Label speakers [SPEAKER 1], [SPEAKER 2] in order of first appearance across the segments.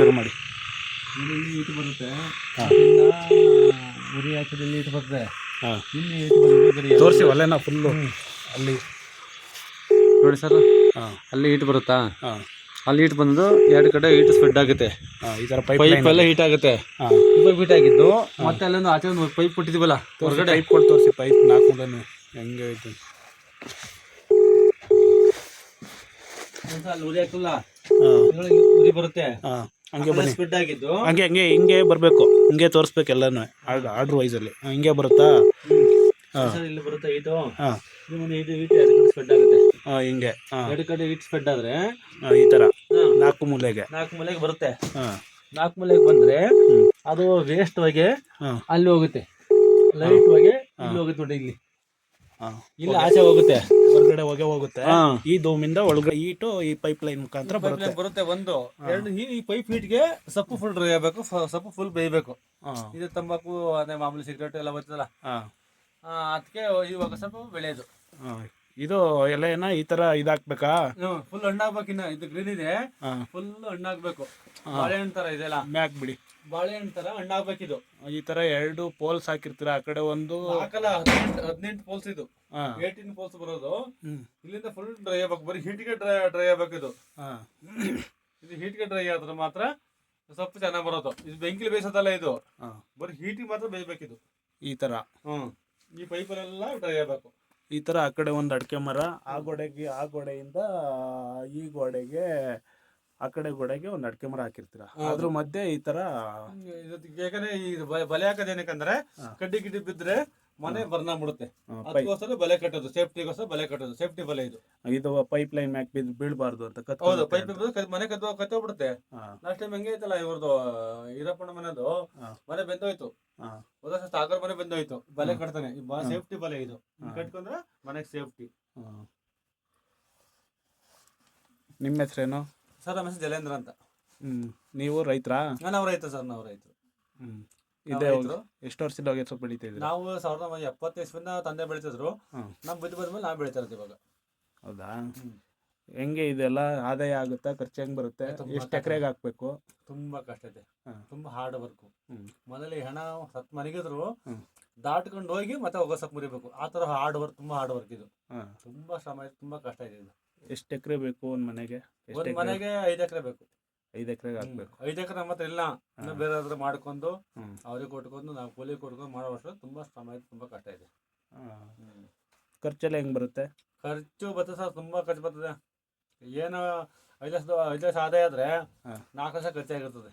[SPEAKER 1] ಶುರು ಮಾಡಿ.
[SPEAKER 2] ಇಲ್ಲಿ ಈಟು ಬರುತ್ತೆ,
[SPEAKER 1] ಹಾಂ
[SPEAKER 2] ಉರಿ ಹಾಕಿದ್ರೆ ಇಲ್ಲಿ ಈಟು ಬರುತ್ತೆ.
[SPEAKER 1] ಹಾಂ
[SPEAKER 2] ಇಲ್ಲಿ ಈಟು ಬರುತ್ತೆ
[SPEAKER 1] ತೋರಿಸಿ ಒಲೆನ ಫುಲ್ಲು ಅಲ್ಲಿ.
[SPEAKER 2] ನೋಡಿ ಸರ್,
[SPEAKER 1] ಹಾಂ
[SPEAKER 2] ಅಲ್ಲಿ ಈಟು ಬರುತ್ತಾ,
[SPEAKER 1] ಹಾಂ
[SPEAKER 2] ಅಲ್ಲಿ ಈಟು ಬಂದು ಎರಡು ಕಡೆ ಈಟು ಸ್ಪ್ರೆಡ್ ಆಗುತ್ತೆ.
[SPEAKER 1] ಹಾಂ ಈ ಥರ ಪೈಪ್
[SPEAKER 2] ಪೈಪ್ ಎಲ್ಲ ಹೀಟ್ ಆಗುತ್ತೆ.
[SPEAKER 1] ಹಾಂ
[SPEAKER 2] ಇವಾಗ ಹೀಟ್ ಆಗಿದ್ದು ಮತ್ತೆ ಅಲ್ಲೊಂದು ಆಚೆ ಒಂದು ಪೈಪ್ ಕೊಟ್ಟಿದ್ದೀವಲ್ಲ ಹೊರಗಡೆ,
[SPEAKER 1] ಪೈಪ್ ಕೊಟ್ಟು ತೋರಿಸಿ. ಪೈಪ್ 4 ಮೂಲೆನೂ ಹೆಂಗೆ ಐತೆ.
[SPEAKER 2] ಅಲ್ಲಿ ಉರಿ ಹಾಕಲ್ಲ,
[SPEAKER 1] ಹಾಂ
[SPEAKER 2] ಉರಿ ಬರುತ್ತೆ.
[SPEAKER 1] ಹಾಂ ಹಂಗೆ ಬನ್ನಿ,
[SPEAKER 2] ಸ್ಪ್ರೆಡ್ ಆಗಿದ್ದು
[SPEAKER 1] ಹಂಗೆ ಹಂಗೆ ಹಿಂಗೆ ಬರಬೇಕು, ಹಿಂಗೆ ತೋರಿಸ್ಬೇಕು ಎಲ್ಲನೂ ಆರ್ಡ್ರ್ ವೈಸಲ್ಲಿ. ಹಿಂಗೆ ಬರುತ್ತಾ? ಹಾಂ
[SPEAKER 2] ಸರ್ ಇಲ್ಲಿ ಬರುತ್ತೆ ಈಟು.
[SPEAKER 1] ಹಾಂ
[SPEAKER 2] ಇದು ಈಟು ಎರಡು ಕಡೆ ಸ್ಪ್ರೆಡ್ ಆಗುತ್ತೆ.
[SPEAKER 1] ಹಾಂ ಹಿಂಗೆ. ಹಾಂ
[SPEAKER 2] ಎರಡು ಕಡೆ ಈಟು ಸ್ಪ್ರೆಡ್ ಆದ್ರೆ
[SPEAKER 1] ಈ ಥರ 4 ಮೂಲೆಗೆ
[SPEAKER 2] 4 ಮೂಲೆಗೆ ಬರುತ್ತೆ.
[SPEAKER 1] ಹಾಂ
[SPEAKER 2] 4 ಮೂಲೆಗೆ ಬಂದ್ರೆ ಅದು ವೇಸ್ಟ್ ಹೋಗಿ
[SPEAKER 1] ಹಾಂ
[SPEAKER 2] ಅಲ್ಲಿ ಹೋಗುತ್ತೆ, ಲೈಟ್ ಹೋಗಿ ಇಲ್ಲಿ ಹೋಗುತ್ತೆ ನೋಡಿ.
[SPEAKER 1] ಹಾಂ
[SPEAKER 2] ಇಲ್ಲಿ ಆಚೆ ಹೋಗುತ್ತೆ,
[SPEAKER 1] ಹೊರಗಡೆ ಹೊಗೆ ಹೋಗುತ್ತೆ.
[SPEAKER 2] ಹಾಂ.
[SPEAKER 1] ಈ ದೋಮಿಂದ ಒಳಗಡೆ ಈಟು ಈ ಪೈಪ್ ಲೈನ್ ಮುಖಾಂತರ ಬರುತ್ತೆ.
[SPEAKER 2] ಬರುತ್ತೆ ಒಂದು ಎರಡು. ಈ ಪೈಪ್ ಹೀಟ್ಗೆ ಸೊಪ್ಪು ಫುಲ್ ಡ್ರೈ ಆಗಬೇಕು, ಸೊಪ್ಪು ಫುಲ್ ಬೇಯಬೇಕು.
[SPEAKER 1] ಹಾಂ
[SPEAKER 2] ಇದು ತಂಬಾಕು ಅದೇ ಮಾಮೂಲಿ ಸಿಗರೇಟ್ ಎಲ್ಲ ಬರ್ತದಲ್ಲ,
[SPEAKER 1] ಹಾಂ
[SPEAKER 2] ಅದಕ್ಕೆ ಇವಾಗ ಸ್ವಲ್ಪ ಬೆಳೆಯೋದು.
[SPEAKER 1] ಹಾಂ ಇದು ಎಲೆನ ಈ ಥರ ಇದಾಕ್ಬೇಕಾ?
[SPEAKER 2] ಫುಲ್ ಹಣ್ಣಾಗ್ಬೇಕು. ಇನ್ನ ಇದು ಗ್ರೀನ್ ಇದೆ,
[SPEAKER 1] ಹಾಂ
[SPEAKER 2] ಫುಲ್ ಹಣ್ಣಾಗ್ಬೇಕು. ಬಾಳೆಹಣ್ಣು ತರ ಇದೆಲ್ಲ,
[SPEAKER 1] ಮ್ಯಾಕ್ ಬಿಡಿ.
[SPEAKER 2] ಬಾಳೆಹಣ್ಣು ತರ ಹಣ್ಣಾಗ್ಬೇಕಿದು.
[SPEAKER 1] ಈ ಥರ 2 ಪೋಲ್ಸ್ ಹಾಕಿರ್ತೀರ, ಆ ಕಡೆ ಒಂದು.
[SPEAKER 2] ಹಾಕಲ್ಲ, 18 ಪೋಲ್ಸ್ ಇದು.
[SPEAKER 1] ಹಾಂ
[SPEAKER 2] 18 ಪೋಲ್ಸ್ ಬರೋದು.
[SPEAKER 1] ಹ್ಞೂ
[SPEAKER 2] ಇಲ್ಲಿಂದ ಫುಲ್ ಡ್ರೈ ಆಗ್ಬೇಕು, ಬರೀ ಹೀಟ್ಗೆ ಡ್ರೈ ಆಗ್ಬೇಕು ಇದು.
[SPEAKER 1] ಹಾಂ
[SPEAKER 2] ಇದು ಹೀಟ್ಗೆ ಡ್ರೈ ಆದ್ರೆ ಮಾತ್ರ ಸೊಪ್ಪು ಚೆನ್ನಾಗಿ ಬರೋದು. ಇದು ಬೆಂಕಿಲಿ ಬೇಯಿಸೋದಲ್ಲ, ಇದು
[SPEAKER 1] ಹಾಂ
[SPEAKER 2] ಬರೀ ಹೀಟಿಗೆ ಮಾತ್ರ ಬೇಯ್ಬೇಕಿದು.
[SPEAKER 1] ಈ ಥರ.
[SPEAKER 2] ಈ ಪೈಪಲ್ಲೆಲ್ಲ ಡ್ರೈ ಆಗ್ಬೇಕು.
[SPEAKER 1] ಈ ಥರ ಆ ಕಡೆ ಒಂದು ಅಡಿಕೆ ಮರ, ಆ ಗೋಡೆಯಿಂದ ಈ ಗೋಡೆಗೆ, ಆ ಕಡೆ ಗೋಡೆಗೆ ಒಂದು ಅಡಿಕೆ ಮರ ಹಾಕಿರ್ತೀರ. ಅದ್ರ ಮಧ್ಯೆ ಈ ಥರ.
[SPEAKER 2] ಯಾಕಂದ್ರೆ ಈ ಬಲೆ ಹಾಕೋದು ಏನಕ್ಕಂದ್ರೆ ಕಡ್ಡಿ ಗಿಡ್ಡಿ ಬಿದ್ರೆ ಮನೆ ಬರ್ನ ಬಿಡುತ್ತೆ, ಅದಕ್ಕೋಸ್ಕರ ಬಲೆ ಕಟ್ಟೋದು. ಸೇಫ್ಟಿಗೋಸ್ಕರ ಬಲೆ ಕಟ್ಟೋದು, ಸೇಫ್ಟಿ ಬಲೆ ಇದು.
[SPEAKER 1] ಇದು ಪೈಪ್ ಲೈನ್ ಮ್ಯಾಕ್ ಬೀಳ್ಬಾರ್ದು ಅಂತ.
[SPEAKER 2] ಹೌದು, ಪೈಪ್ ಮನೆ ಕತ್ತೋಗ್ಬಿಡುತ್ತೆ. ಲಾಸ್ಟ್ ಟೈಮ್ ಹೆಂಗೆ ಐತಲ್ಲ, ಇವ್ರದ್ದು ಈರಪ್ಪನ ಮನೆದು ಮನೆ ಬೆಂದೋಯ್ತು. ಹೋದ ಸಾಗರ್ ಮನೆ ಬೆಂದೋಯ್ತು. ಬಲೆ ಕಟ್ತಾನೆ, ಸೇಫ್ಟಿ ಬಲೆ ಇದು. ಕಟ್ಕೊಂಡ್ರೆ ಮನೆಗೆ ಸೇಫ್ಟಿ.
[SPEAKER 1] ನಿಮ್ಮ ಹೆಸರೇನು
[SPEAKER 2] ಸರ್? ನಮ್ಮ ಹೆಸರು ಜಲೇಂದ್ರ ಅಂತ.
[SPEAKER 1] ನೀವು ರೈತರಾ?
[SPEAKER 2] ನಾವು ರೈತ ಸರ್, ನಾವು ರೈತರು.
[SPEAKER 1] ಇದೆ. ಎಷ್ಟು ವರ್ಷದಿಂದ ಹೋಗಿ ಸ್ವಲ್ಪ ಬೆಳಿತಿದ್ರಿ?
[SPEAKER 2] ನಾವು 1970 ಇಸ್ವಿಯಿಂದ ತಂದೆ ಬೆಳಿತಿದ್ರು. ನಮ್ ಬುದ್ಧಿ ಬಂದ್ಮೇಲೆ ನಾವು ಬೆಳಿತಾ ಇರೋದು ಇವಾಗ.
[SPEAKER 1] ಹೌದಾ? ಹೆಂಗೆ ಇದೆಲ್ಲ ಆದಾಯ ಆಗುತ್ತಾ? ಖರ್ಚು ಹೆಂಗ್ ಬರುತ್ತೆ? ಎಷ್ಟು ಎಕರೆಗೆ ಹಾಕ್ಬೇಕು?
[SPEAKER 2] ತುಂಬಾ ಕಷ್ಟ ಇದೆ, ತುಂಬಾ ಹಾರ್ಡ್ ವರ್ಕ್. ಮೊದಲೇ ಹಣ ಸತ್ ಮನೆಗಿದ್ರು ದಾಟ್ಕೊಂಡು ಹೋಗಿ ಮತ್ತೆ ಹೋಗೋ ಸಪ್ ಮುರಿಬೇಕು. ಆ ತರ ಹಾರ್ಡ್ ವರ್ಕ್, ತುಂಬಾ ಹಾರ್ಡ್ ವರ್ಕ್ ಇದು. ತುಂಬಾ ಶ್ರಮ ಇದೆ, ತುಂಬಾ ಕಷ್ಟ ಇದೆ ಇದು.
[SPEAKER 1] ಎಷ್ಟು ಎಕರೆ ಬೇಕು ಒಂದ್ ಮನೆಗೆ?
[SPEAKER 2] ಒಂದ್ ಮನೆಗೆ 5 ಎಕರೆ ಬೇಕು.
[SPEAKER 1] 5 ಎಕರೆಗೆ ಹಾಕ್ಬೇಕು.
[SPEAKER 2] 5 ಎಕರೆ ನಮ್ಮ ಹತ್ರ ಇಲ್ಲ, ಇನ್ನು ಬೇರೆ ಆದ್ರೆ ಮಾಡ್ಕೊಂಡು ಅವ್ರಿಗೆ ಕೊಟ್ಕೊಂಡು ನಾವು ಕೂಲಿ ಕೊಟ್ಕೊಂಡು ಮಾಡೋ ವರ್ಷ ತುಂಬಾ ಶ್ರಮ ಇದೆ, ತುಂಬಾ ಕಷ್ಟ ಇದೆ.
[SPEAKER 1] ಖರ್ಚೆಲ್ಲ ಹೆಂಗ್ ಬರುತ್ತೆ?
[SPEAKER 2] ಖರ್ಚು ಬರ್ತದೆ ಸರ್, ತುಂಬಾ ಖರ್ಚು ಬರ್ತದೆ. ಏನು 5 ಲಕ್ಷ ಆದಾಯ ಆದ್ರೆ 4 ಲಕ್ಷ ಖರ್ಚಾಗಿರ್ತದೆ.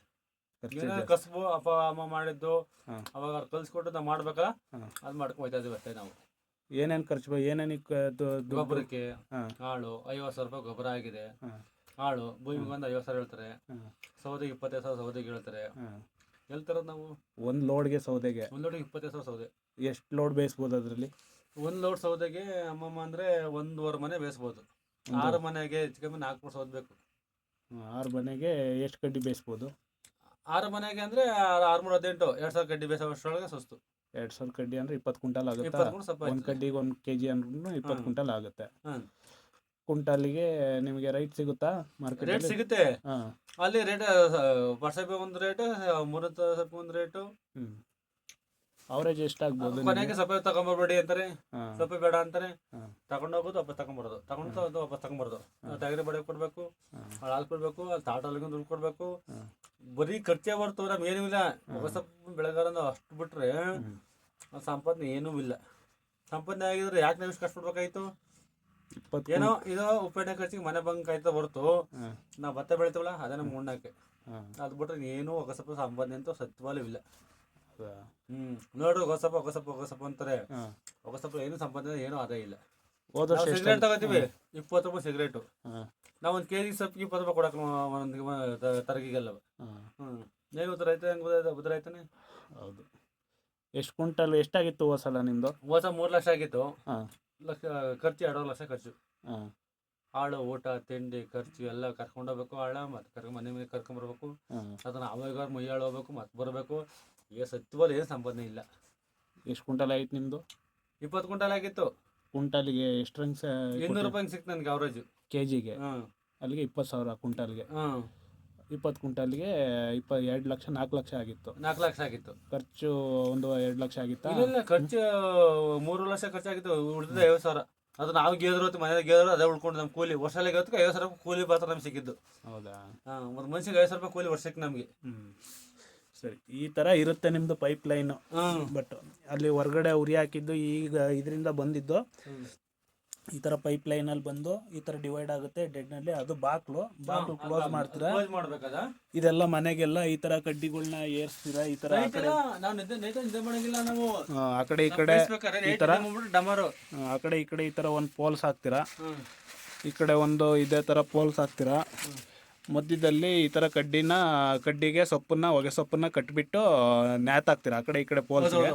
[SPEAKER 2] ಕಸಬು ಅಪ್ಪ ಅಮ್ಮ ಮಾಡಿದ್ದು ಅವಾಗ ಕಲ್ಸ್ಕೊಟ್ಟು ನಾವು ಮಾಡ್ಬೇಕಲ್ಲ, ಅದ್ ಮಾಡ್ಕೊಂಡು ಹೋಯ್ತಾ ಇದೀವಿ ಅಷ್ಟೇ ನಾವು.
[SPEAKER 1] ಏನೇನ್ ಖರ್ಚು? ಏನೇನಿಕ್ಕೆ?
[SPEAKER 2] ಗೊಬ್ಬರಕ್ಕೆ ಆಳು 50,000 ರೂಪಾಯಿ ಗೊಬ್ಬರ ಆಗಿದೆ. ಆಳು ಭೂಮಿಗೆ ಒಂದು 50,000 ಹೇಳ್ತಾರೆ. ಸೌದೆಗೆ 25,000 ಸೌದೆಗೆ ಹೇಳ್ತಾರೆ. ಹೇಳ್ತಾರ ನಾವು
[SPEAKER 1] ಒಂದ್ ಲೋಡ್ಗೆ ಸೌದೆಗೆ?
[SPEAKER 2] ಒಂದ್ ಲೋಡ್ಗೆ 25,000 ಸೌದೆ.
[SPEAKER 1] ಎಷ್ಟು ಲೋಡ್ ಬೇಯಿಸ್ಬೋದು ಅದ್ರಲ್ಲಿ?
[SPEAKER 2] ಒಂದ್ ಲೋಡ್ ಸೌದೆಗೆ ಅಮ್ಮಮ್ಮ ಅಂದ್ರೆ 1.5 ಮನೆ ಬೇಯಿಸ್ಬೋದು. 6 ಮನೆಗೆ ಹೆಚ್ಚು ಕಮ್ಮಿ 4 ಸೌದೆ ಬೇಕು.
[SPEAKER 1] 6 ಮನೆಗೆ ಎಷ್ಟು ಕಡ್ಡಿ ಬೇಯಿಸ್ಬೋದು?
[SPEAKER 2] 6 ಮನೆಗೆ ಅಂದ್ರೆ 6×18 2,000 ಕಡ್ಡಿ ಬೇಯಿಸೋಷ್ಟರೊಳಗೆ ಸುಸ್ತು.
[SPEAKER 1] 2,000 ಕಡ್ಡಿ ಅಂದ್ರೆ 20 ಕ್ವಿಂಟಲ್ ಆಗುತ್ತೆ.
[SPEAKER 2] 20 ಕ್ವಿಂಟಲ್ ಸ್ವಲ್ಪ
[SPEAKER 1] ಒಂದ್ ಕಡ್ಡಿಗೆ 1 kg ಅಂದ್ರೂ 20 ಕ್ವಿಂಟಲ್ ಆಗುತ್ತೆ. ಕ್ವಿಂಟಲ್ಗೆ ನಿಮಗೆ ರೈಟ್ ಸಿಗುತ್ತಾ ಮಾರ್ಕೆಟ್?
[SPEAKER 2] ರೇಟ್ ಸಿಗುತ್ತೆ ಅಲ್ಲಿ. ರೇಟ್ ವರ್ಷಕ್ಕೆ ಒಂದು ರೇಟ್, 3 ಸ್ವಲ್ಪ ಒಂದು ರೇಟು.
[SPEAKER 1] ಅವರೇಜ್ ಎಷ್ಟಾಗ್ಬೋದು?
[SPEAKER 2] ಕೊನೆಗೆ ಸ್ವಲ್ಪ ತಗೊಂಬರ್ಬೇಡಿ ಅಂತಾರೆ, ಸ್ವಲ್ಪ ಬೇಡ ಅಂತಾರೆ. ತಗೊಂಡೋಗೋದು ವಾಪಸ್ ತಗೊಂಬರೋದು, ತಗೊಂಡು ವಾಪಸ್ ತಗೊಂಬರೋದು. ತೆಗರಿ ಬಡ ಕೊಡ್ಬೇಕು, ಹಾಲು ಕೊಡ್ಬೇಕು, ಅಲ್ಲಿ ತಾಟಲ್ಗೆ ದುಡ್ಡು ಕೊಡ್ಬೇಕು. ಬರೀ ಖರ್ಚೇ ಹೊರ್ತು ನಮ್ಗೆ ಏನೂ ಇಲ್ಲ. ಸ್ವಲ್ಪ ಬೆಳೆಗಾರ ಅಷ್ಟು ಬಿಟ್ರೆ ಸಂಪಾದನೆ ಏನೂ ಇಲ್ಲ. ಸಂಪಾದನೆ ಆಗಿದ್ರೆ ಯಾಕೆ ನಾವು ಇಷ್ಟು ಕಷ್ಟಪಡ್ಬೇಕಾಯ್ತು? ಏನೋ ಇದು ಉಪ್ಪೆಣ್ಣೆ ಖರ್ಚಿಗೆ ಮನೆ ಬಂಕ್ ಆಯ್ತಾ ಹೊರ್ತು ನಾವು ಭತ್ತ ಬೆಳಿತೀವಲ್ಲ ಅದೇ ನಮ್ಗೆ ಉಣ್ಣಕ್ಕೆ. ಅದು ಬಿಟ್ರೆ ಏನು ಹೊಗಸಪ್ಪ ಸಂಪಾದನೆ ಅಂತ ಸತ್ವಾಲು ಇಲ್ಲ. ನೋಡ್ರಿ ಹೊಗಸಪ್ಪ ಅಂತಾರೆ. ಹೊಗಸಪ್ಪ ಏನು ಸಂಪಾದನೆ ಏನು ಅದೇ ಇಲ್ಲ. ಸಿಗರೇಟ್ ತಗೋತೀವಿ 20 ರೂಪಾಯಿ ಸಿಗರೇಟು. ನಾವು ಒಂದು ಕೆಜಿ ಸೊಪ್ಪಿಗೆ 20 ರೂಪಾಯಿ ಕೊಡಕ್ಕೆ ಒಂದು ತರಗಿಗೆಲ್ಲ. ಏನು ರೈತ ಹೆಂಗ್ ಬುದ್ಧರೈತಾನೆ?
[SPEAKER 1] ಹೌದು. ಎಷ್ಟು ಕ್ವಿಂಟಲ್ ಎಷ್ಟಾಗಿತ್ತು ಹೋಸಲ ನಿಮ್ದು?
[SPEAKER 2] ಹೋಸ 3 ಲಕ್ಷ ಆಗಿತ್ತು. ಖರ್ಚು 2 ಲಕ್ಷ ಖರ್ಚು. ಆಳು ಊಟ ತಿಂಡಿ ಖರ್ಚು ಎಲ್ಲ ಕರ್ಕೊಂಡೋಗ್ಬೇಕು. ಆಳ ಮತ್ತೆ ಮನೆ ಕರ್ಕೊಂಡ್ಬರ್ಬೇಕು. ಅದನ್ನ ಅವಾಗ ಮುಯ್ಯಾಳು ಹೋಗ್ಬೇಕು, ಮತ್ತೆ ಬರಬೇಕು. ಈಗ ಸತ್ವಲ್ಲಿ ಏನು ಸಂಪಾದನೆ ಇಲ್ಲ.
[SPEAKER 1] ಎಷ್ಟು ಕ್ವಿಂಟಲ್ ಆಯ್ತು ನಿಮ್ದು?
[SPEAKER 2] 20 ಕ್ವಿಂಟಲ್ ಆಗಿತ್ತು.
[SPEAKER 1] ಕ್ವಿಂಟಲ್ಗೆ ಎಷ್ಟು ರಂಗ್?
[SPEAKER 2] 200 ರೂಪಾಯಿ ಸಿಕ್ತು ನನಗೆ ಅವರೇಜ್.
[SPEAKER 1] ಕೆಜಿಗೆ? ಅಲ್ಲಿಗೆ 20,000 ಕ್ವಿಂಟಲ್ಗೆ. 20 ಕ್ವಿಂಟಲ್ಗೆ 2 ಲಕ್ಷ 4 ಲಕ್ಷ ಆಗಿತ್ತು.
[SPEAKER 2] 4 ಲಕ್ಷ ಆಗಿತ್ತು
[SPEAKER 1] ಖರ್ಚು ಒಂದು 2 ಲಕ್ಷ ಆಗಿತ್ತಾ?
[SPEAKER 2] ಇಲ್ಲ ಖರ್ಚು 3 ಲಕ್ಷ ಖರ್ಚಾಗಿತ್ತು. ಉಳಿದ 50,000 ಅದು ನಾವು ಗೇದ್ರು ಮನೇಲಿ ಗೇದ್ರು ಅದೇ ಉಳ್ಕೊಂಡು ನಮ್ಮ ಕೂಲಿ ವರ್ಷಕ್ಕೆ 50,000 ರೂಪಾಯಿ ಕೂಲಿ ಮಾತ್ರ ನಮ್ಗೆ ಸಿಕ್ಕಿದ್ದು.
[SPEAKER 1] ಹೌದಾ?
[SPEAKER 2] ಒಂದು ಮನುಷ್ಯಗೆ 50,000 ರೂಪಾಯಿ ಕೂಲಿ ವರ್ಷಕ್ಕೆ ನಮಗೆ.
[SPEAKER 1] ಸರಿ, ಈ ಥರ ಇರುತ್ತೆ ನಿಮ್ಮದು ಪೈಪ್ ಲೈನು. ಬಟ್ ಅಲ್ಲಿ ಹೊರಗಡೆ ಉರಿ ಹಾಕಿದ್ದು ಈಗ ಇದರಿಂದ ಬಂದಿದ್ದು ಈ ಥರ ಪೈಪ್ ಲೈನಲ್ಲಿ ಬಂದು ಈ ಥರ ಡಿವೈಡ್ ಆಗುತ್ತೆ ಡೆಡ್ನಲ್ಲಿ. ಅದು ಬಾಕ್ಲು ಕ್ಲೋಸ್ ಮಾಡ್ತೀರಾ. ಇದೆಲ್ಲ ಮನೆಗೆಲ್ಲ ಈ ಥರ ಕಡ್ಡಿಗಳನ್ನ ಏರ್ಸ್ತೀರಾ. ಈ ಥರ ಆ ಕಡೆ ಈ ಕಡೆ ಈ ಥರ ಆ ಕಡೆ ಈ ಕಡೆ ಈ ಥರ ಒಂದು ಪೋಲ್ಸ್ ಹಾಕ್ತೀರಾ. ಈ ಕಡೆ ಒಂದು ಇದೇ ಥರ ಪೋಲ್ಸ್ ಹಾಕ್ತೀರಾ. ಮಧ್ಯದಲ್ಲಿ ಈ ಥರ ಕಡ್ಡಿಗೆ ಹೊಗೆ ಸೊಪ್ಪನ್ನ ಕಟ್ಬಿಟ್ಟು ನೇತಾಕ್ತೀರಾ ಆ ಕಡೆ ಈ ಕಡೆ ಪೋಲ್ಸ್ಗೆ.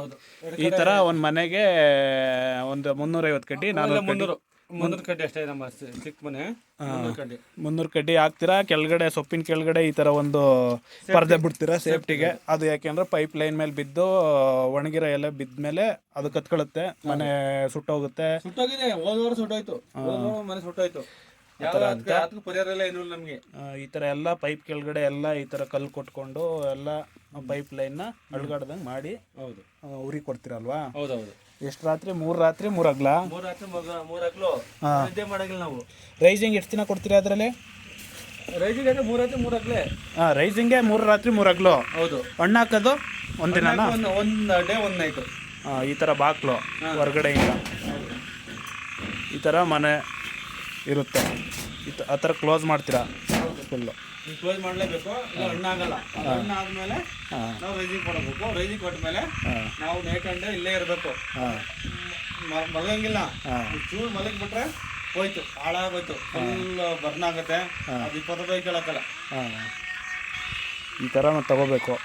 [SPEAKER 1] ಈ ಥರ ಒಂದು ಮನೆಗೆ ಒಂದು 350 ಕಡ್ಡಿ
[SPEAKER 2] 300 ಕಡ್ಡಿ ಅಷ್ಟೇ ನಮ್ಮ ಚಿಕ್ಕ ಮನೆ.
[SPEAKER 1] 300 ಕಡ್ಡಿ ಹಾಕ್ತೀರಾ. ಕೆಳಗಡೆ ಸೊಪ್ಪಿನ ಕೆಳಗಡೆ ಈ ಥರ ಒಂದು ಪರದೆ ಬಿಡ್ತೀರಾ ಸೇಫ್ಟಿಗೆ. ಅದು ಯಾಕೆಂದ್ರೆ ಪೈಪ್ ಲೈನ್ ಮೇಲೆ ಬಿದ್ದು ಒಣಗಿರೋ ಎಲೆ ಬಿದ್ಮೇಲೆ ಅದು ಕತ್ಕೊಳ್ಳುತ್ತೆ, ಮನೆ ಸುಟ್ಟೋಗುತ್ತೆ.
[SPEAKER 2] ಸುಟ್ಟೋಗಿದೆ, ಹೋದ ಸುಟ್ಟೋಯ್ತು, ಮನೆ ಸುಟ್ಟೋಯ್ತು. ಪರಿಹಾರ ಇಲ್ಲ ಏನು ನಮಗೆ.
[SPEAKER 1] ಈ ಥರ ಎಲ್ಲ ಪೈಪ್ ಕೆಳಗಡೆ ಎಲ್ಲ ಈ ಥರ ಕಲ್ಲು ಕೊಟ್ಕೊಂಡು ಎಲ್ಲ ಪೈಪ್ ಲೈನ್ನ ಅಳ್ಗಾಡ್ದಂಗೆ ಮಾಡಿ ಉರಿ ಕೊಡ್ತೀರಲ್ವಾ?
[SPEAKER 2] ಹೌದೌದು.
[SPEAKER 1] ಎಷ್ಟು ರಾತ್ರಿ? 3 ರಾತ್ರಿ 3 ಹಗಲ?
[SPEAKER 2] 3 ರಾತ್ರಿ 3 ಹಗಲು ನಿದ್ದೆ ಮಾಡಂಗಿಲ್ಲ ನಾವು.
[SPEAKER 1] ರೈಸಿಂಗ್ ಎಷ್ಟು ದಿನ ಕೊಡ್ತೀರಾ ಅದರಲ್ಲಿ?
[SPEAKER 2] ರೈಸಿಂಗ್ ಅಂದ್ರೆ 3 ರಾತ್ರಿ 3 ಹಗಲೇ.
[SPEAKER 1] ರೈಸಿಂಗ್ಗೆ 3 ರಾತ್ರಿ 3 ಹಗಲು.
[SPEAKER 2] ಹೌದು.
[SPEAKER 1] ಹಣ್ಣು ಹಾಕೋದು ಒಂದಿನ,
[SPEAKER 2] ಒಂದು ಡೇ ಒಂದು ನೈಟು.
[SPEAKER 1] ಈ ಥರ ಬಾಕ್ಲು ಹೊರಗಡೆಯಿಂದ ಈ ಥರ ಮನೆ ಇರುತ್ತೆ. ಆ ಥರ ಕ್ಲೋಸ್ ಮಾಡ್ತೀರಾ ಫುಲ್ಲು?
[SPEAKER 2] ಕ್ಲೋಸ್ ಮಾಡಲೇಬೇಕು, ಹಣ್ಣಾಗಲ್ಲ. ಹಣ್ಣಾದ್ಮೇಲೆ ನಾವು ರೈಸಿಂಗ್ ಕೊಡಬೇಕು. ರೈಸಿಂಗ್ ಕೊಟ್ಟ ಮೇಲೆ ನಾವು ನೇಕಂಡೆ ಇಲ್ಲೇ ಇರಬೇಕು, ಮಲಗಂಗಿಲ್ಲ. ಚೂರು ಮಲಗಿ ಬಿಟ್ರೆ ಹೋಯ್ತು, ಹಾಳಾಗೋಯ್ತು, ಫುಲ್ ಬರ್ನ್ ಆಗುತ್ತೆ. ಅದು 20 ರೂಪಾಯಿ ಕೇಳಕ್ಕಲ್ಲ.
[SPEAKER 1] ಈ ಥರ ತಗೋಬೇಕು.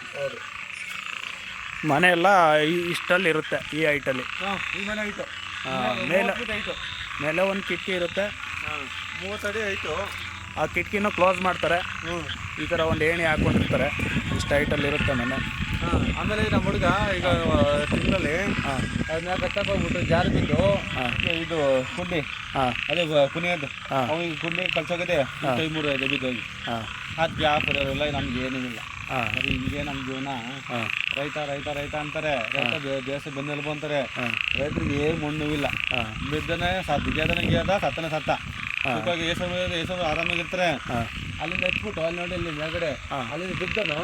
[SPEAKER 1] ಮನೆ ಎಲ್ಲ ಇಷ್ಟಲ್ಲಿ ಇರುತ್ತೆ, ಈ ಹೈಟಲ್ಲಿ.
[SPEAKER 2] ಈ ಮನೆ ಆಯಿತು.
[SPEAKER 1] ಮೇಲೆ ಒಂದು ಕಿಟಕಿ ಇರುತ್ತೆ,
[SPEAKER 2] 30 ಅಡಿ ಆಯಿತು.
[SPEAKER 1] ಆ ಕಿಟಕಿನ ಕ್ಲೋಸ್ ಮಾಡ್ತಾರೆ. ಈ ಥರ ಒಂದು ಏಣಿ ಹಾಕ್ಕೊಂಡಿರ್ತಾರೆ. ಇಷ್ಟು ಹೈಟಲ್ಲಿ ಇರುತ್ತೆ ಮನೆ.
[SPEAKER 2] ಆಮೇಲೆ ನಮ್ಮ ಹುಡುಗ ಈಗ ತಿಂಗಳಲ್ಲಿ ಅದನ್ನ ಕಟ್ಟಕ್ಕೆ ಹೋಗ್ಬಿಟ್ಟು ಜಾರಿ ಬಿದ್ದು ಇದು ಕುಂಡಿ, ಅದೇ ಕುಣಿಯೋದು, ಅವ್ನಿಗೆ ಕುಂಡಿ ಕಳ್ಸೋಗಿದೆ 3 ಬಿದ್ದೋಗಿ. ಅದು ಯಾವ ಪರಿಹಾರಲ್ಲ, ನಮ್ಗೆ ಏನಿಲ್ಲ. ಹಿಂಗೆ ನಮ್ಮ ಜೀವನ. ರೈತ ರೈತ ರೈತ ಅಂತಾರೆ, ರೈತ ದೇಶ ಬೆನ್ನೆಲುಬು ಅಂತಾರೆ. ರೈತರಿಗೆ ಏನು ಮಣ್ಣು ಇಲ್ಲ. ಬಿದ್ದನೆ ಬಿದ್ದನ ಸತ್ತನೆ ಸತ್ತ. ಏಸು ಆರಾಮಾಗಿರ್ತಾರೆ. ಅಲ್ಲಿಂದ ಹಚ್ಬಿಟ್ಟು ಅಲ್ಲಿ ನೋಡಿ, ಇಲ್ಲಿ ಮೇಲ್ಗಡೆ ಅಲ್ಲಿಂದ ಬಿದ್ದನು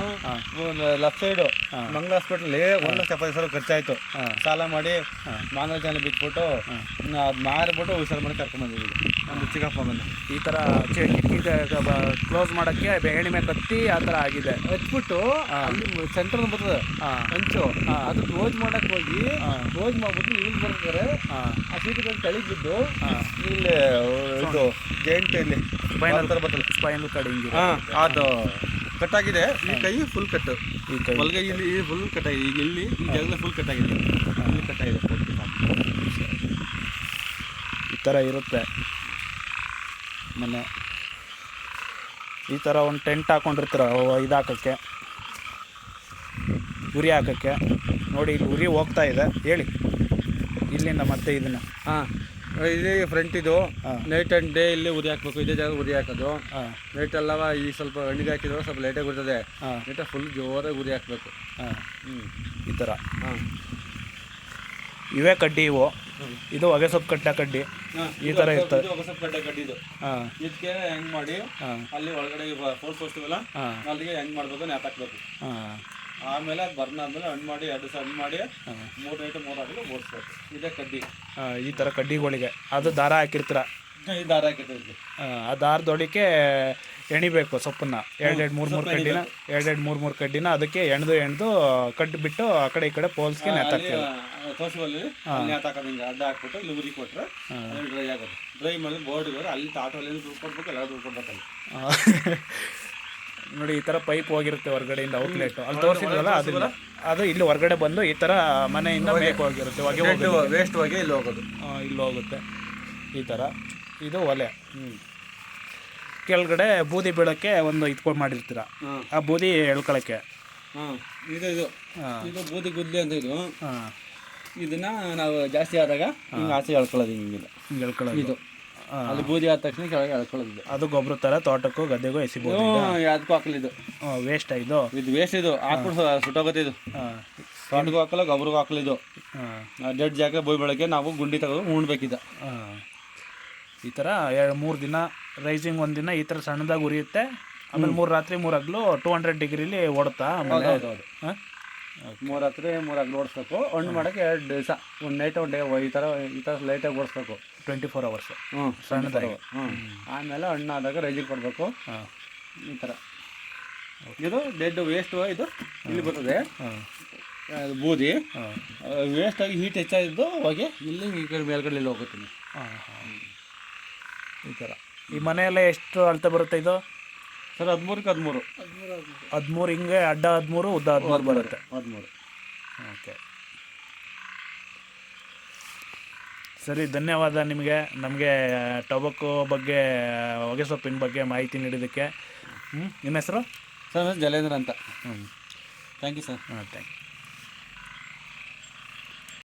[SPEAKER 2] ಲೆಫ್ಟ್ ಸೈಡು ಮಂಗಳ ಹಾಸ್ಪಿಟಲ್ 1,70,000 ಖರ್ಚಾಯ್ತು. ಸಾಲ ಮಾಡಿ ಮಾಂಗಲ್ಯ ಚಾನಲ್ ಬಿಟ್ಬಿಟ್ಟು ಅದು ಮಾರಿಬಿಟ್ಟು ಹುಷಾರು ಮಾಡಿ ಕರ್ಕೊಂಡ್ಬಂದಿದ್ದೀವಿ ನಮ್ಮ ಚಿಕ್ಕಪ್ಪ ಬಂದು.
[SPEAKER 1] ಈ ಥರ ಕ್ಲೋಸ್ ಮಾಡೋಕ್ಕೆ ಎಣಿಮೆ ಕತ್ತಿ ಆ ಥರ ಆಗಿದೆ.
[SPEAKER 2] ಹಚ್ಬಿಟ್ಟು ಅಲ್ಲಿ ಸೆಂಟರ್ ಬರ್ತದೆ ಹಂಚು, ಅದು ಕ್ಲೋಸ್ ಮಾಡಕ್ಕೆ ಹೋಗಿ ಕ್ಲೋಸ್ ಮಾಡ್ಬಿಟ್ಟು ಇಲ್ಲಿ ಬರ್ತಾರೆ. ಆ ಸೀಟುಗಳು ಕೆಳಗೆ ಬಿದ್ದು ಇಲ್ಲಿ ಇದು ಜೈಂಟ್ ಇಲ್ಲಿ ಸ್ಪೈನಲ್ ಥರ ಬರ್ತದೆ, ಸ್ಪೈನಲ್ ಕಡೆ ಹಿಂಗೆ ಅದು ಕಟ್ಟಾಗಿದೆ. ಈ ಕೈ ಫುಲ್ ಕಟ್ಟು, ಈ ಕೈ ಮಲ್ಗೈ ಇಲ್ಲಿ ಫುಲ್ ಕಟ್ಟಾಗಿದೆ. ಈಗ ಇಲ್ಲಿ ಈ ಜಾಗದಲ್ಲಿ ಫುಲ್ ಕಟ್ಟಾಗಿದೆ, ಇಲ್ಲಿ ಕಟ್ಟಾಗಿದೆ.
[SPEAKER 1] ಈ ಥರ ಇರುತ್ತೆ ಮನೆ. ಈ ಥರ ಒಂದು ಟೆಂಟ್ ಹಾಕೊಂಡಿರ್ತೀರ ಇದು ಹಾಕೋಕ್ಕೆ, ಉರಿ ಹಾಕೋಕ್ಕೆ. ನೋಡಿ ಇಲ್ಲಿ ಉರಿ ಹೋಗ್ತಾ ಇದೆ, ಹೇಳಿ ಇಲ್ಲಿಂದ ಮತ್ತೆ ಇದನ್ನು.
[SPEAKER 2] ಇದೇ ಫ್ರಂಟ್ ಇದು. ನೈಟ್ ಆ್ಯಂಡ್ ಡೇ ಇಲ್ಲಿ ಉರಿ ಹಾಕ್ಬೇಕು, ಇದೇ ಜಾಗ ಉರಿ ಹಾಕೋದು. ನೈಟ್ ಅಲ್ಲವ ಈ ಸ್ವಲ್ಪ ಹಣ್ಣಿಗೆ ಹಾಕಿದ್ರು ಸ್ವಲ್ಪ ಲೈಟಾಗಿ ಬರ್ತದೆ. ನೈಟಾಗಿ ಫುಲ್ ಜೋರಾಗಿ ಉರಿ ಹಾಕ್ಬೇಕು.
[SPEAKER 1] ಈ ಥರ ಇವೇ ಕಡ್ಡಿ ಇವು. ಇದು ಹೊಗೆ ಸೊಪ್ಪು ಕಟ್ಟ ಕಡ್ಡಿ ಈ ಥರ ಇರ್ತದೆ.
[SPEAKER 2] ಹೊಗೆ ಸೊಪ್ಪು ಕಟ್ಟ ಕಡ್ಡಿ ಇದು. ಇದಕ್ಕೆ ಹೆಂಗ್ ಮಾಡಿ ಅಲ್ಲಿ ಒಳಗಡೆ ಫೋರ್ಸ್ ಹೋಗ್ತೀವಲ್ಲ, ಅಲ್ಲಿಗೆ ಹೆಂಗ್ ಮಾಡ್ಬೇಕು ನೇತಾಕ್ಬೇಕು. ಆಮೇಲೆ ಅದು ಬರ್ನ್ ಆದ್ಮೇಲೆ ಹಣ್ಣು ಮಾಡಿ 2 ದಿವಸ ಹಣ್ಣು ಮಾಡಿ 3 ನೈಟು 3 ಆಗಲು ಓಡಿಸ್ಬೇಕು. ಇದೇ ಕಡ್ಡಿ.
[SPEAKER 1] ಈ ಥರ ಕಡ್ಡಿಗಳಿಗೆ ಅದು ದಾರ ಹಾಕಿರ್ತೀರ.
[SPEAKER 2] ಈ ದಾರ ಹಾಕಿರ್ತೀವಿ.
[SPEAKER 1] ಆ ದಾರದೊಳಕ್ಕೆ ಎಣಿಬೇಕು ಸೊಪ್ಪನ್ನ. 2-3 ಕಡ್ಡಿನ 2-3 ಕಡ್ಡಿನ ಅದಕ್ಕೆ ಎಣ್ದು ಕಟ್ಟಿಬಿಟ್ಟು ಆ ಕಡೆ ಈ ಕಡೆ ಪೋಲ್ಸ್ಗೆ ನೇತಾಕ್ತೀವಿ.
[SPEAKER 2] ತೋರಿಸುವಲ್ಲಿ ನೇತಾಕೋದು ಹಿಂಗೆ ಅಡ್ಡ ಹಾಕ್ಬಿಟ್ಟು ಇಲ್ಲಿ ಉರಿ ಕೊಟ್ಟರೆ ಡ್ರೈ ಆಗುತ್ತೆ. ಡ್ರೈ ಮೇಲೆ ಬೋರ್ಡ್ಗೆ ಅಲ್ಲಿ ತಾಟಲ್ಲಿ ದುಡ್ಡು ಕೊಡ್ಬೇಕು, ಎಲ್ಲ ದುಡ್ಡು ಕೊಡ್ಬೇಕಲ್ಲ.
[SPEAKER 1] ನೋಡಿ ಈ ಥರ ಪೈಪ್ ಹೋಗಿರುತ್ತೆ ಹೊರಗಡೆಯಿಂದ, ಔಟ್ಲೆಟ್ ಅಲ್ಲಿ ತೋರಿಸಿದ್ವಲ್ಲ, ಅದು ಇಲ್ಲಿ ಹೊರಗಡೆ ಬಂದು ಈ ಥರ ಮನೆಯಿಂದ ಬೇಕು ಹೋಗಿರುತ್ತೆ.
[SPEAKER 2] ವೇಸ್ಟ್ ಹೋಗಿ ಇಲ್ಲಿ ಹೋಗೋದು,
[SPEAKER 1] ಇಲ್ಲಿ ಹೋಗುತ್ತೆ ಈ ಥರ. ಇದು ಒಲೆ. ಕೆಳಗಡೆ ಬೂದಿ ಬೀಳೋಕ್ಕೆ ಒಂದು ಇಟ್ಕೊಂಡು ಮಾಡಿರ್ತೀರ, ಆ ಬೂದಿ ಎಳ್ಕೊಳಕ್ಕೆ.
[SPEAKER 2] ಇದು ಬೂದಿ ಗುದ್ಲಿ ಅಂತ. ಇದು ಇದನ್ನ ನಾವು ಜಾಸ್ತಿ ಆದಾಗ ಹಿಂಗೆ ಆಚೆ ಎಳ್ಕೊಳ್ಳೋದು, ಹಿಂಗಿಲ್ಲ
[SPEAKER 1] ಹಿಂಗೆ ಎಳ್ಕೊಳ್ಳೋದು.
[SPEAKER 2] ಇದು ಅಲ್ಲಿ ಬೂದಿ ಆದ ತಕ್ಷಣ ಕೆಳಗೆ ಎಳ್ಕೊಳ್ಳೋದು.
[SPEAKER 1] ಅದು ಗೊಬ್ಬರ ಥರ ತೋಟಕ್ಕೂ ಗದ್ದೆಗೂ ಎಸಿಬೋದು.
[SPEAKER 2] ಅದಕ್ಕೂ ಹಾಕಲಿದ್ದು
[SPEAKER 1] ವೇಸ್ಟ್ ಇದು
[SPEAKER 2] ವೇಸ್ಟ್ ಇದು ಹಾಕ್ಬಿಟ್ಟು ಸುಟ್ಟೋಗುತ್ತೆ. ಇದು ತೋಟಕ್ಕೂ ಹಾಕಲ್ಲ, ಗೊಬ್ಬರಗೂ ಹಾಕಲಿದ್ದು. ಡೆಡ್ ಜಾಗ ಬೋಯ್ ಬೆಳಗ್ಗೆ ನಾವು ಗುಂಡಿ ತೆಗೆದು ಉಣ್ಬೇಕಿದ್ದ.
[SPEAKER 1] ಈ ಥರ 2-3 ದಿನ ರೈಸಿಂಗ್, ಒಂದಿನ ಈ ಥರ ಸಣ್ಣದಾಗಿ ಉರಿಯುತ್ತೆ. ಆಮೇಲೆ 3 ರಾತ್ರಿ 3 ಹಗಲು 200 ಡಿಗ್ರಿಲಿ ಓಡುತ್ತಾ. ಆಮೇಲೆ
[SPEAKER 2] 3 ರಾತ್ರಿ 3 ಹಗಲು ಓಡಿಸ್ಬೇಕು. ಹಣ್ಣು ಮಾಡೋಕ್ಕೆ 2 ದಿವಸ, ಒಂದು ನೈಟ್ ಒಂದು ಡೇ ಈ ಥರ ಲೈಟಾಗಿ ಓಡಿಸ್ಬೇಕು.
[SPEAKER 1] 24 hours
[SPEAKER 2] ಸಣ್ಣದಾಗಿ. ಆಮೇಲೆ ಹಣ್ಣು ಆದಾಗ ರೈಸಿಂಗ್ ಕೊಡಬೇಕು. ಈ ಥರ ಇದು ಡೆಡ್ ವೇಸ್ಟು. ಇದು ಇಲ್ಲಿ ಬರ್ತದೆ ಬೂದಿ. ವೇಸ್ಟಾಗಿ ಹೀಟ್ ಹೆಚ್ಚಾಗಿದ್ದು ಹೋಗಿ ಇಲ್ಲಿ ಈ ಕಡೆ ಮೇಲ್ಗಡೆ ಇಲ್ಲಿ ಹೋಗುತ್ತೀನಿ.
[SPEAKER 1] ಈ ಥರ. ಈ ಮನೆಯೆಲ್ಲ ಎಷ್ಟು ಅಳತೆ ಬರುತ್ತೆ ಇದು
[SPEAKER 2] ಸರ್? 13ಕ್ಕೆ 13.
[SPEAKER 1] 13 ಹಿಂಗೆ ಅಡ್ಡ 13, ಉದ್ದ 13 ಬರುತ್ತೆ.
[SPEAKER 2] 13.
[SPEAKER 1] ಓಕೆ, ಸರಿ, ಧನ್ಯವಾದ ನಿಮಗೆ. ನಮಗೆ ಟೊಬಾಕೋ ಬಗ್ಗೆ, ಹೊಗೆ ಸೊಪ್ಪಿನ ಬಗ್ಗೆ ಮಾಹಿತಿ ನೀಡಿದ್ದಕ್ಕೆ. ನಿಮ್ಮ ಹೆಸರು?
[SPEAKER 2] ಸರ್ ಜಲೇಂದ್ರ ಅಂತ. Thank you sir.
[SPEAKER 1] Thank you.